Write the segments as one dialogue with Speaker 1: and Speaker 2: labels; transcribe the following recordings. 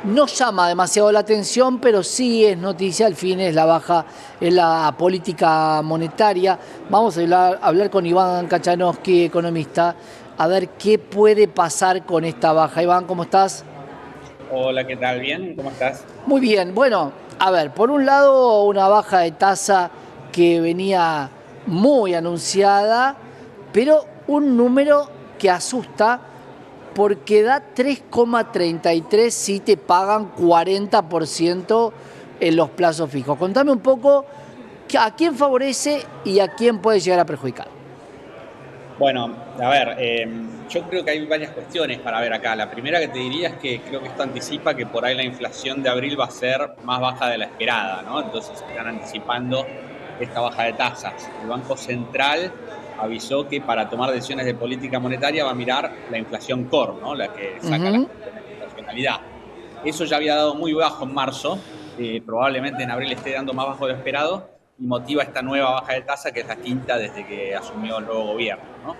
Speaker 1: no llama demasiado la atención, pero sí es noticia, al fin es la baja en la política monetaria. Vamos a hablar con Iván Kachanowski, economista, a ver qué puede pasar con esta baja. Iván, ¿cómo estás?
Speaker 2: Hola, ¿qué tal? ¿Bien? ¿Cómo estás?
Speaker 1: Muy bien, bueno, a ver, por un lado una baja de tasa que venía muy anunciada, pero un número que asusta porque da 3,33 si te pagan 40% en los plazos fijos. Contame un poco a quién favorece y a quién puede llegar a perjudicar.
Speaker 2: Bueno, a ver, yo creo que hay varias cuestiones para ver acá. La primera que te diría es que creo que esto anticipa que por ahí la inflación de abril va a ser más baja de la esperada, ¿no? Entonces están anticipando esta baja de tasas. El Banco Central avisó que para tomar decisiones de política monetaria va a mirar la inflación core, ¿no? La que saca las
Speaker 1: Ujú.
Speaker 2: cuestiones de estacionalidad. Eso ya había dado muy bajo en marzo, probablemente en abril esté dando más bajo de lo esperado y motiva esta nueva baja de tasa que es la quinta desde que asumió el nuevo gobierno, ¿no?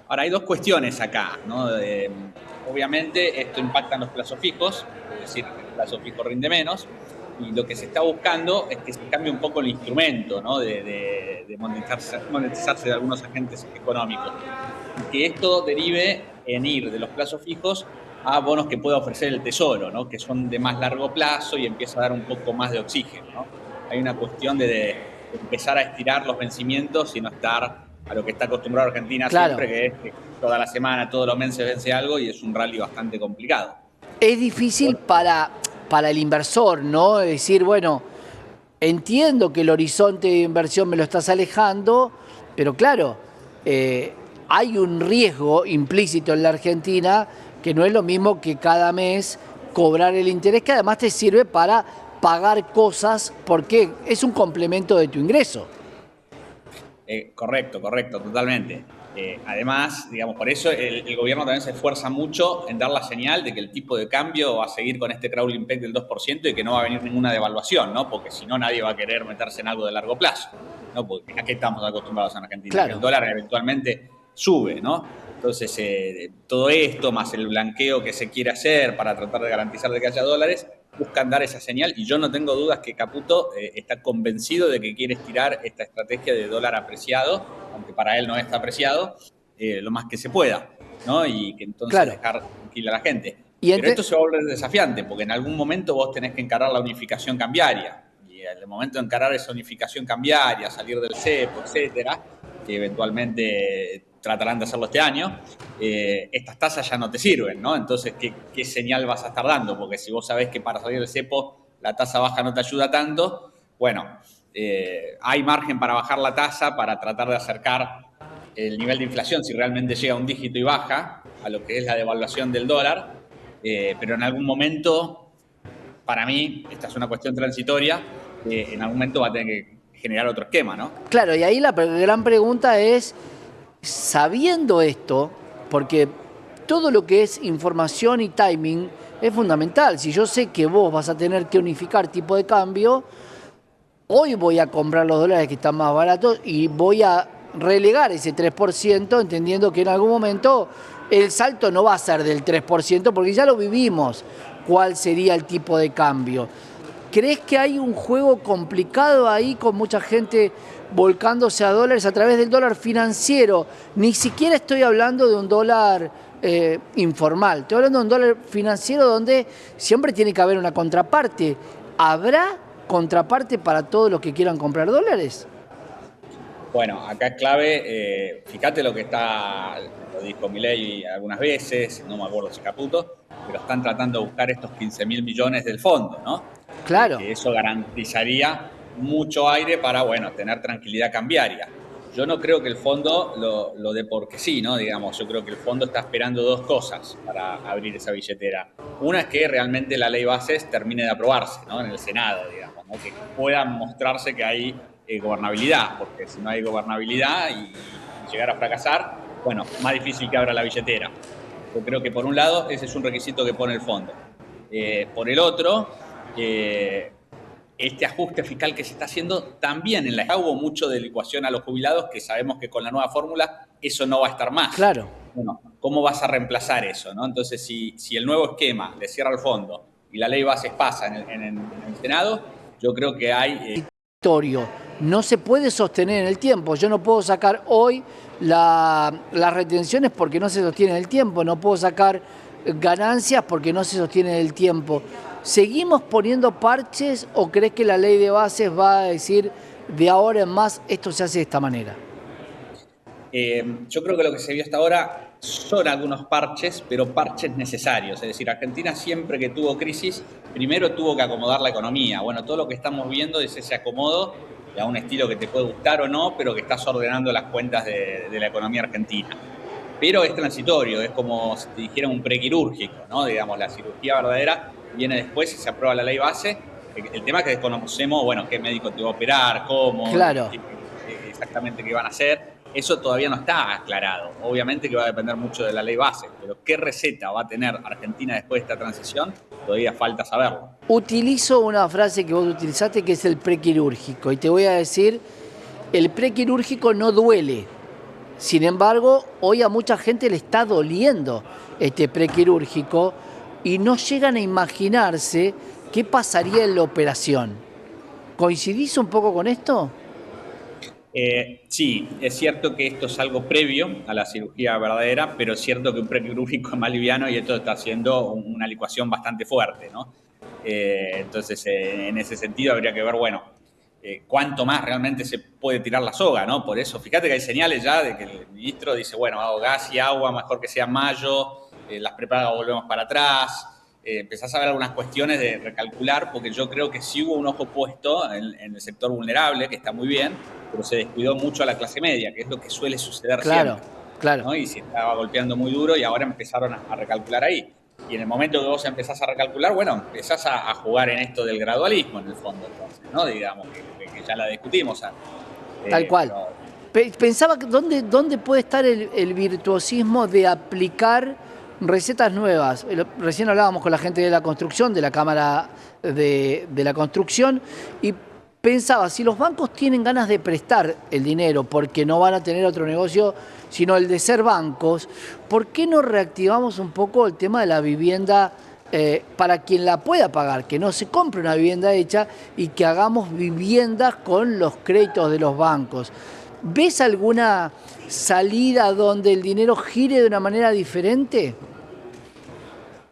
Speaker 2: Ahora, hay dos cuestiones acá, ¿no? Obviamente esto impacta en los plazos fijos, es decir, el plazo fijo rinde menos, y lo que se está buscando es que se cambie un poco el instrumento, ¿no? de monetizarse de algunos agentes económicos, y que esto derive en ir de los plazos fijos a bonos que pueda ofrecer el Tesoro, ¿no? Que son de más largo plazo y empieza a dar un poco más de oxígeno, ¿no? Hay una cuestión de empezar a estirar los vencimientos y no estar a lo que está acostumbrado Argentina
Speaker 1: Claro,
Speaker 2: siempre, que es que toda la semana, todos los meses vence algo y es un rally bastante complicado.
Speaker 1: es difícil para el inversor, ¿no? Es decir, bueno, entiendo que el horizonte de inversión me lo estás alejando, pero claro, eh, hay un riesgo implícito en la Argentina que no es lo mismo que cada mes cobrar el interés, que además te sirve para pagar cosas porque es un complemento de tu ingreso.
Speaker 2: Correcto, correcto, totalmente. Además, digamos, por eso el gobierno también se esfuerza mucho en dar la señal de que el tipo de cambio va a seguir con este crawling peg del 2% y que no va a venir ninguna devaluación, ¿no? Porque si no, nadie va a querer meterse en algo de largo plazo, ¿no? Porque ¿a qué estamos acostumbrados en Argentina? Que el
Speaker 1: Claro.
Speaker 2: dólar eventualmente sube, ¿no? Entonces, todo esto, más el blanqueo que se quiere hacer para tratar de garantizar de que haya dólares, buscan dar esa señal y yo no tengo dudas que Caputo está convencido de que quiere estirar esta estrategia de dólar apreciado, aunque para él no está apreciado, lo más que se pueda, ¿no? Y que entonces
Speaker 1: Claro.
Speaker 2: dejar tranquila a la gente.
Speaker 1: Y
Speaker 2: Pero
Speaker 1: ente-
Speaker 2: esto se va a volver desafiante, porque en algún momento vos tenés que encarar la unificación cambiaria. Y en el momento de encarar esa unificación cambiaria, salir del cepo, etcétera, que eventualmente tratarán de hacerlo este año, estas tasas ya no te sirven, ¿no? Entonces, ¿qué señal vas a estar dando? Porque si vos sabés que para salir del cepo la tasa baja no te ayuda tanto, bueno, hay margen para bajar la tasa, para tratar de acercar el nivel de inflación, si realmente llega a un dígito y baja, a lo que es la devaluación del dólar, pero en algún momento, para mí, esta es una cuestión transitoria, en algún momento va a tener que generar otro esquema, ¿no?
Speaker 1: claro, y ahí la gran pregunta es, sabiendo esto, porque todo lo que es información y timing es fundamental. Si yo sé que vos vas a tener que unificar tipo de cambio, hoy voy a comprar los dólares que están más baratos y voy a relegar ese 3%, entendiendo que en algún momento el salto no va a ser del 3%, porque ya lo vivimos, cuál sería el tipo de cambio. ¿Crees que hay un juego complicado ahí con mucha gente volcándose a dólares a través del dólar financiero? Ni siquiera estoy hablando de un dólar informal, estoy hablando de un dólar financiero donde siempre tiene que haber una contraparte. ¿Habrá contraparte para todos los que quieran comprar dólares?
Speaker 2: Bueno, acá es clave, fíjate lo que está, lo dijo Milei algunas veces, no me acuerdo si Caputo, pero están tratando de buscar estos 15.000 millones del fondo, ¿no?
Speaker 1: Claro,
Speaker 2: Que eso garantizaría mucho aire para, bueno, tener tranquilidad cambiaria. Yo no creo que el fondo lo dé porque sí, ¿no? Digamos, yo creo que el fondo está esperando dos cosas para abrir esa billetera. Una es que realmente la ley bases termine de aprobarse, ¿no? En el Senado, digamos, ¿no? Que pueda mostrarse que hay gobernabilidad, porque si no hay gobernabilidad y llegar a fracasar, bueno, más difícil que abra la billetera. Yo creo que por un lado ese es un requisito que pone el fondo. Por el otro, este ajuste fiscal que se está haciendo también en la hubo mucho de licuación a los jubilados, que sabemos que con la nueva fórmula eso no va a estar más.
Speaker 1: claro.
Speaker 2: Bueno, ¿cómo vas a reemplazar eso? ¿No? Entonces, si el nuevo esquema le cierra el fondo, y la ley bases pasa en el Senado, yo creo que hay...
Speaker 1: No se puede sostener en el tiempo. Yo no puedo sacar hoy las retenciones porque no se sostiene en el tiempo. No puedo sacar ganancias porque no se sostiene en el tiempo. ¿Seguimos poniendo parches o crees que la ley de bases va a decir de ahora en más esto se hace de esta manera?
Speaker 2: Yo creo que lo que se vio hasta ahora son algunos parches, pero parches necesarios. Es decir, Argentina siempre que tuvo crisis, primero tuvo que acomodar la economía. Bueno, todo lo que estamos viendo es ese acomodo a un estilo que te puede gustar o no, pero que estás ordenando las cuentas de la economía argentina. Pero es transitorio, es como si te dijera un prequirúrgico, ¿no? Digamos, la cirugía verdadera viene después y se aprueba la ley base. El tema es que desconocemos, bueno, qué médico te va a operar, cómo,
Speaker 1: claro,
Speaker 2: exactamente qué van a hacer. Eso todavía no está aclarado. Obviamente que va a depender mucho de la ley base, pero qué receta va a tener Argentina después de esta transición, todavía falta saberlo.
Speaker 1: Utilizo una frase que vos utilizaste que es el prequirúrgico y te voy a decir, el prequirúrgico no duele. Sin embargo, hoy a mucha gente le está doliendo este prequirúrgico y no llegan a imaginarse qué pasaría en la operación. ¿Coincidís un poco con esto?
Speaker 2: Sí, es cierto que esto es algo previo a la cirugía verdadera, pero es cierto que un prequirúrgico es más liviano y esto está haciendo una licuación bastante fuerte, ¿no? Entonces, en ese sentido habría que ver, bueno, cuánto más realmente se puede tirar la soga, ¿no? Por eso, fíjate que hay señales ya de que el ministro dice, bueno, hago gas y agua, mejor que sea mayo, las prepagas volvemos para atrás. Empezás a ver algunas cuestiones de recalcular, porque yo creo que sí hubo un ojo puesto en el sector vulnerable, que está muy bien, pero se descuidó mucho a la clase media, que es lo que suele suceder siempre,
Speaker 1: claro.
Speaker 2: ¿no? Y se estaba golpeando muy duro y ahora empezaron a recalcular ahí. Y en el momento que vos empezás a recalcular, bueno, empezás a jugar en esto del gradualismo, en el fondo, entonces, ¿no? Digamos, que ya la discutimos antes.
Speaker 1: Tal cual. Pensaba que dónde puede estar el virtuosismo de aplicar recetas nuevas. Recién hablábamos con la gente de la construcción, de la Cámara de la Construcción, y pensaba, si los bancos tienen ganas de prestar el dinero porque no van a tener otro negocio sino el de ser bancos, ¿por qué no reactivamos un poco el tema de la vivienda para quien la pueda pagar? Que no se compre una vivienda hecha y que hagamos viviendas con los créditos de los bancos. ¿Ves alguna salida donde el dinero gire de una manera diferente?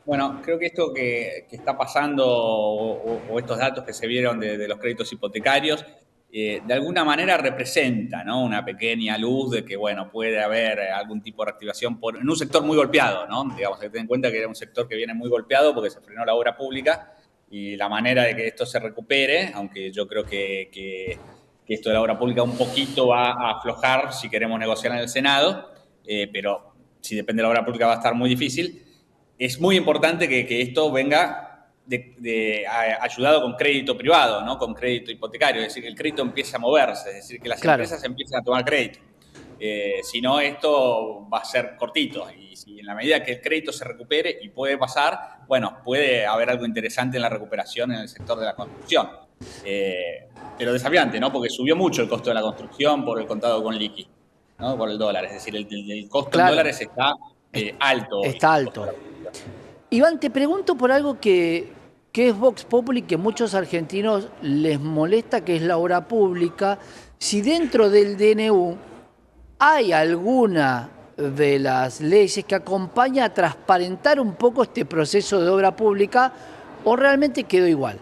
Speaker 2: Bueno, creo que esto que está pasando o estos datos que se vieron de los créditos hipotecarios, de alguna manera representa, ¿no? Una pequeña luz de que, bueno, puede haber algún tipo de reactivación en un sector muy golpeado, ¿no? Digamos, hay que tener en cuenta que era un sector que viene muy golpeado porque se frenó la obra pública y la manera de que esto se recupere, aunque yo creo que esto de la obra pública un poquito va a aflojar si queremos negociar en el Senado, pero si depende de la obra pública va a estar muy difícil. Es muy importante que esto venga ayudado con crédito privado, ¿no? Con crédito hipotecario, es decir, que el crédito empiece a moverse, es decir, que las empresas empiecen a tomar crédito. Si no, esto va a ser cortito. Y si en la medida que el crédito se recupere y puede pasar, bueno, puede haber algo interesante en la recuperación en el sector de la construcción. Pero desafiante, ¿no? Porque subió mucho el costo de la construcción por el contado con liqui, ¿no? Por el dólar. Es decir, el costo en dólares está alto.
Speaker 1: Está alto. Iván, te pregunto por algo que es Vox Populi, que muchos argentinos les molesta, que es la obra pública. Si dentro del DNU hay alguna de las leyes que acompaña a transparentar un poco este proceso de obra pública, o realmente quedó igual.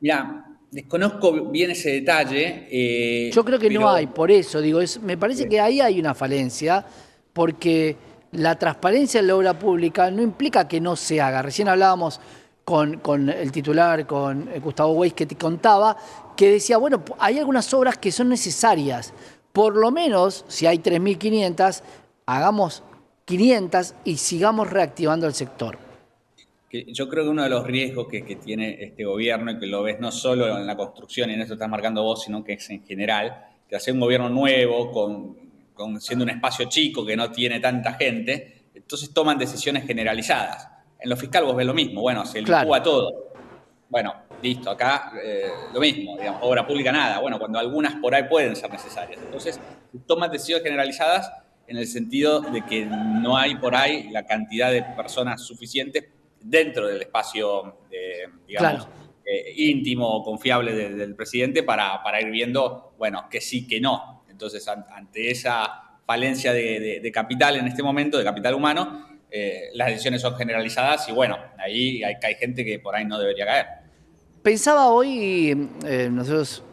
Speaker 2: Mira, desconozco bien ese detalle.
Speaker 1: Yo creo que no hay, por eso digo, me parece que ahí hay una falencia, porque la transparencia en la obra pública no implica que no se haga. Recién hablábamos con el titular, con Gustavo Weiss, que te contaba, que decía, bueno, hay algunas obras que son necesarias. Por lo menos, si hay 3.500, hagamos 500 y sigamos reactivando el sector.
Speaker 2: Yo creo que uno de los riesgos que tiene este gobierno, y que lo ves no solo en la construcción, y en eso estás marcando vos, sino que es en general, que hacer un gobierno nuevo, siendo un espacio chico que no tiene tanta gente, entonces toman decisiones generalizadas. En lo fiscal vos ves lo mismo, bueno, se licúa todo. Bueno, listo, acá lo mismo, digamos, obra pública nada. Bueno, cuando algunas por ahí pueden ser necesarias. Entonces, toman decisiones generalizadas en el sentido de que no hay por ahí la cantidad de personas suficientes dentro del espacio, digamos,
Speaker 1: Claro.
Speaker 2: íntimo o confiable del presidente para ir viendo, bueno, que sí, que no. Entonces, ante esa falencia de capital en este momento, de capital humano, las decisiones son generalizadas y bueno, ahí hay gente que por ahí no debería caer.
Speaker 1: Pensaba hoy, nosotros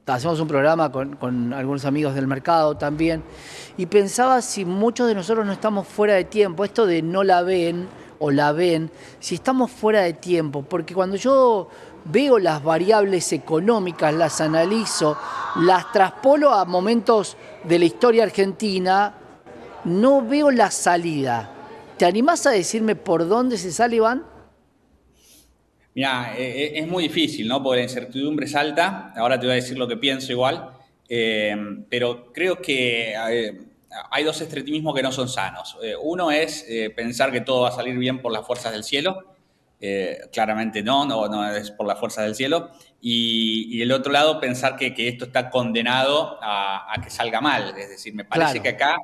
Speaker 1: hacemos un programa con algunos amigos del mercado también, y pensaba si muchos de nosotros no estamos fuera de tiempo, esto de no la ven o la ven, si estamos fuera de tiempo, porque cuando yo veo las variables económicas, las analizo, las traspolo a momentos de la historia argentina, no veo la salida. ¿Te animás a decirme por dónde se sale, Iván?
Speaker 2: Mira, es muy difícil, ¿no? Porque la incertidumbre es alta. Ahora te voy a decir lo que pienso igual. Pero creo que hay dos extremismos que no son sanos. Uno es pensar que todo va a salir bien por las fuerzas del cielo. Claramente no es por las fuerzas del cielo. Y el otro lado, pensar que esto está condenado a que salga mal. Es decir, me parece
Speaker 1: Claro.
Speaker 2: que acá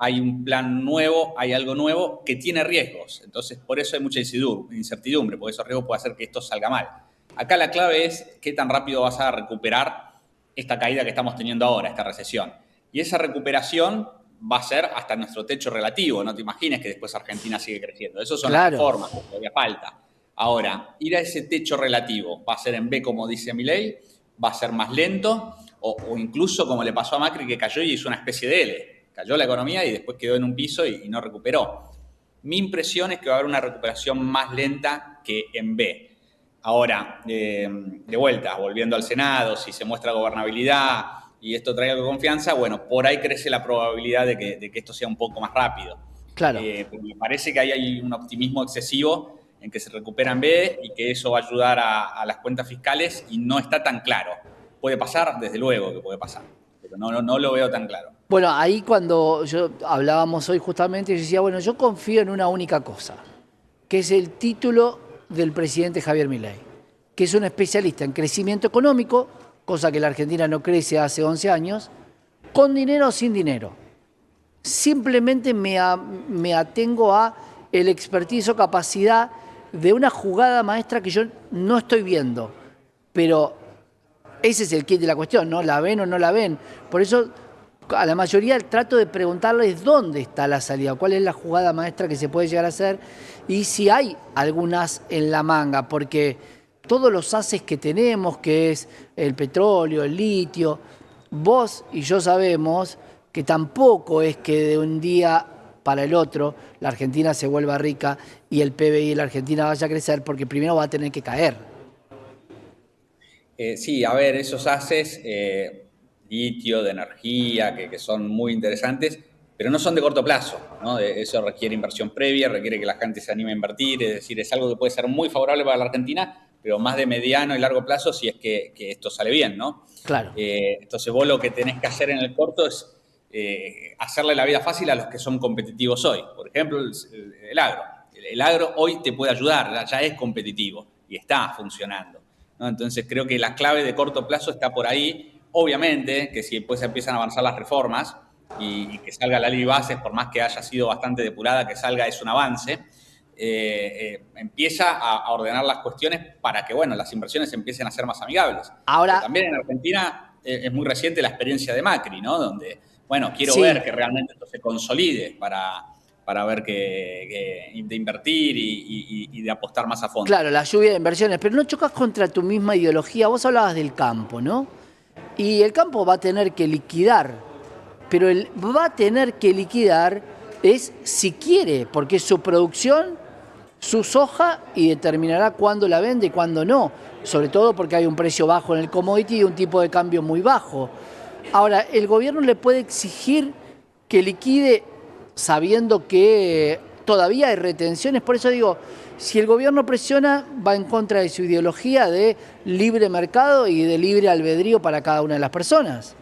Speaker 2: hay un plan nuevo, hay algo nuevo que tiene riesgos. Entonces, por eso hay mucha incertidumbre, porque esos riesgos pueden hacer que esto salga mal. Acá la clave es qué tan rápido vas a recuperar esta caída que estamos teniendo ahora, esta recesión. Y esa recuperación va a ser hasta nuestro techo relativo. No te imagines que después Argentina sigue creciendo. Esas son las
Speaker 1: Claro.
Speaker 2: reformas, que todavía falta. Ahora, ir a ese techo relativo va a ser en B, como dice Milei, va a ser más lento, o incluso como le pasó a Macri, que cayó y hizo una especie de L. Cayó la economía y después quedó en un piso y no recuperó. Mi impresión es que va a haber una recuperación más lenta que en B. Ahora, de vuelta, volviendo al Senado, si se muestra gobernabilidad y esto trae algo de confianza, bueno, por ahí crece la probabilidad de que esto sea un poco más rápido.
Speaker 1: Claro.
Speaker 2: Pero me parece que ahí hay un optimismo excesivo en que se recupera en B y que eso va a ayudar a las cuentas fiscales y no está tan claro. ¿Puede pasar? Desde luego que puede pasar, pero no lo veo tan claro.
Speaker 1: Bueno, ahí cuando yo hablábamos hoy justamente, yo decía, bueno, yo confío en una única cosa, que es el título del presidente Javier Milei, que es un especialista en crecimiento económico, cosa que la Argentina no crece hace 11 años, con dinero o sin dinero. Simplemente me atengo a el expertise o capacidad de una jugada maestra que yo no estoy viendo, pero ese es el kit de la cuestión, ¿no? ¿La ven o no la ven? Por eso a la mayoría trato de preguntarles dónde está la salida, cuál es la jugada maestra que se puede llegar a hacer y si hay algunas en la manga, porque todos los haces que tenemos, que es el petróleo, el litio, vos y yo sabemos que tampoco es que de un día para el otro la Argentina se vuelva rica y el PBI de la Argentina vaya a crecer, porque primero va a tener que caer.
Speaker 2: Sí, a ver, esos haces, litio, de energía, que son muy interesantes, pero no son de corto plazo, ¿no? Eso requiere inversión previa, requiere que la gente se anime a invertir, es decir, es algo que puede ser muy favorable para la Argentina, pero más de mediano y largo plazo si es que esto sale bien, ¿no?
Speaker 1: Claro.
Speaker 2: Entonces vos lo que tenés que hacer en el corto es hacerle la vida fácil a los que son competitivos hoy. Por ejemplo, el agro. El agro hoy te puede ayudar, ya es competitivo y está funcionando, ¿no? Entonces creo que la clave de corto plazo está por ahí. Obviamente que si después empiezan a avanzar las reformas y que salga la ley de bases, por más que haya sido bastante depurada, que salga es un avance, empieza a ordenar las cuestiones para que, bueno, las inversiones empiecen a ser más amigables. Pero
Speaker 1: Ahora,
Speaker 2: también en Argentina es muy reciente la experiencia de Macri, ¿no? Donde, bueno, quiero
Speaker 1: sí,
Speaker 2: ver que realmente esto se consolide para ver de invertir y de apostar más a fondo.
Speaker 1: claro, la lluvia de inversiones, pero no chocas contra tu misma ideología. Vos hablabas del campo, ¿no? Y el campo va a tener que liquidar, pero él va a tener que liquidar es si quiere, porque es su producción, su soja y determinará cuándo la vende y cuándo no. Sobre todo porque hay un precio bajo en el commodity y un tipo de cambio muy bajo. Ahora, el gobierno le puede exigir que liquide sabiendo que todavía hay retenciones. Por eso digo, si el gobierno presiona, va en contra de su ideología de libre mercado y de libre albedrío para cada una de las personas.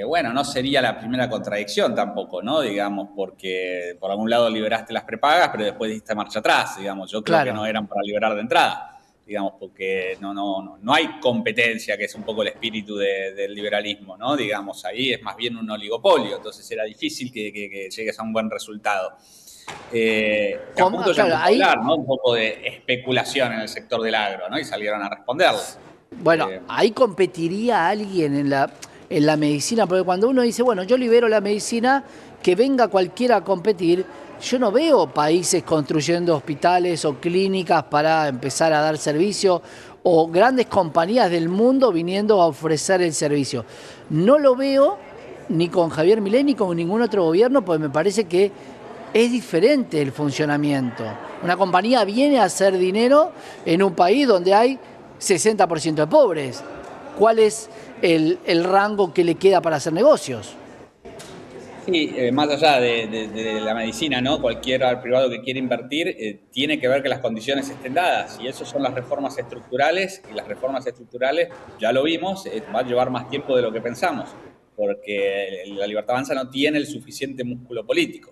Speaker 2: Bueno, no sería la primera contradicción tampoco, ¿no? Digamos, porque por algún lado liberaste las prepagas, pero después diste marcha atrás, digamos. Yo creo que
Speaker 1: Claro.
Speaker 2: no eran para liberar de entrada. digamos, porque no hay competencia, que es un poco el espíritu del liberalismo, ¿no? Digamos, ahí es más bien un oligopolio, entonces era difícil que llegues a un buen resultado. Que a punto ya
Speaker 1: Claro,
Speaker 2: empezó a
Speaker 1: ahí,
Speaker 2: hablar, ¿no? Un poco de especulación en el sector del agro, ¿no? Y salieron a responderle.
Speaker 1: bueno, ahí competiría alguien en la medicina, porque cuando uno dice, bueno, yo libero la medicina, que venga cualquiera a competir, yo no veo países construyendo hospitales o clínicas para empezar a dar servicio o grandes compañías del mundo viniendo a ofrecer el servicio. No lo veo ni con Javier Milei ni con ningún otro gobierno, porque me parece que es diferente el funcionamiento. Una compañía viene a hacer dinero en un país donde hay 60% de pobres. ¿Cuál es el rango que le queda para hacer negocios?
Speaker 2: Sí, más allá de la medicina, ¿no? Cualquier privado que quiera invertir tiene que ver que las condiciones estén dadas, y eso son las reformas estructurales, y las reformas estructurales, ya lo vimos, va a llevar más tiempo de lo que pensamos, porque la Libertad Avanza no tiene el suficiente músculo político,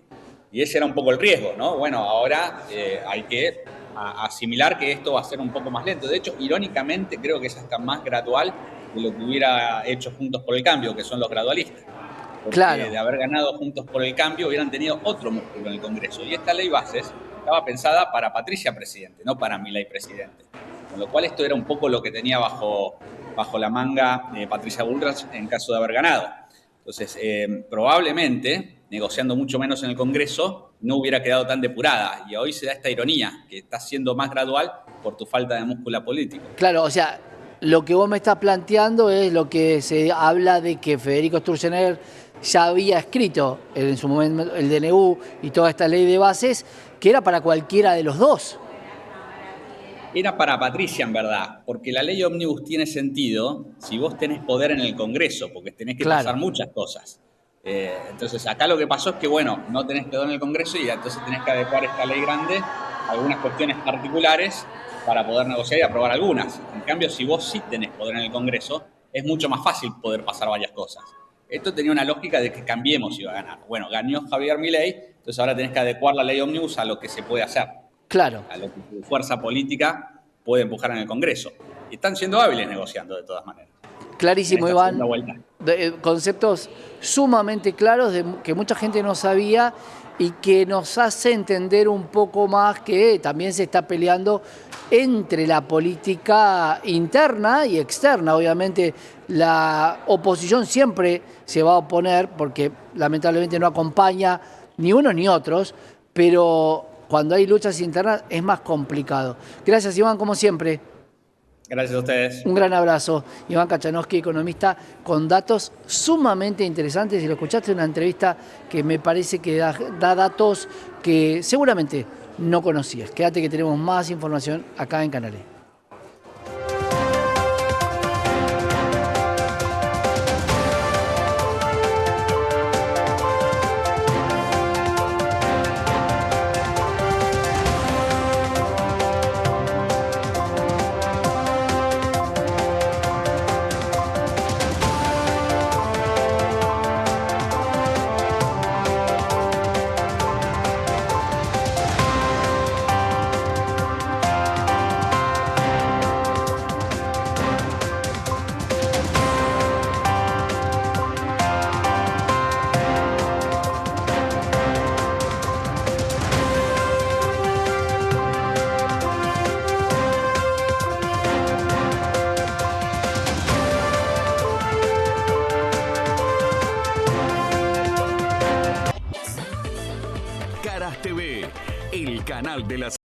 Speaker 2: y ese era un poco el riesgo, ¿no? Bueno, ahora hay que asimilar que esto va a ser un poco más lento. De hecho, irónicamente, creo que es hasta más gradual de lo que hubiera hecho Juntos por el Cambio, que son los gradualistas. Porque
Speaker 1: Claro.
Speaker 2: de haber ganado Juntos por el Cambio hubieran tenido otro músculo en el Congreso. Y esta ley bases estaba pensada para Patricia presidente, no para Milei presidente. Con lo cual esto era un poco lo que tenía bajo la manga Patricia Bullrich en caso de haber ganado. Entonces, probablemente, negociando mucho menos en el Congreso, no hubiera quedado tan depurada. Y hoy se da esta ironía, que está siendo más gradual por tu falta de músculo político.
Speaker 1: Claro, o sea, lo que vos me estás planteando es lo que se habla de que Federico Sturzenegger ya había escrito en su momento el DNU y toda esta ley de bases, que era para cualquiera de los dos.
Speaker 2: Era para Patricia, en verdad, porque la ley ómnibus tiene sentido si vos tenés poder en el Congreso, porque tenés que
Speaker 1: Claro.
Speaker 2: pasar muchas cosas. Entonces, acá lo que pasó es que, bueno, no tenés poder en el Congreso y entonces tenés que adecuar esta ley grande a algunas cuestiones particulares para poder negociar y aprobar algunas. En cambio, si vos sí tenés poder en el Congreso, es mucho más fácil poder pasar varias cosas. Esto tenía una lógica de que Cambiemos iba a ganar. Bueno, ganó Javier Milei, entonces ahora tenés que adecuar la ley ómnibus a lo que se puede hacer.
Speaker 1: Claro.
Speaker 2: A lo que tu fuerza política puede empujar en el Congreso. Y están siendo hábiles negociando de todas maneras.
Speaker 1: Clarísimo, Iván. Conceptos sumamente claros que mucha gente no sabía y que nos hace entender un poco más que también se está peleando entre la política interna y externa. Obviamente la oposición siempre se va a oponer porque lamentablemente no acompaña ni unos ni otros, pero cuando hay luchas internas es más complicado. Gracias, Iván, como siempre.
Speaker 2: Gracias a ustedes.
Speaker 1: Un gran abrazo. Iván Kachanowski, economista, con datos sumamente interesantes. Y lo escuchaste en una entrevista que me parece que da datos que seguramente no conocías. Quédate que tenemos más información acá en Canal E.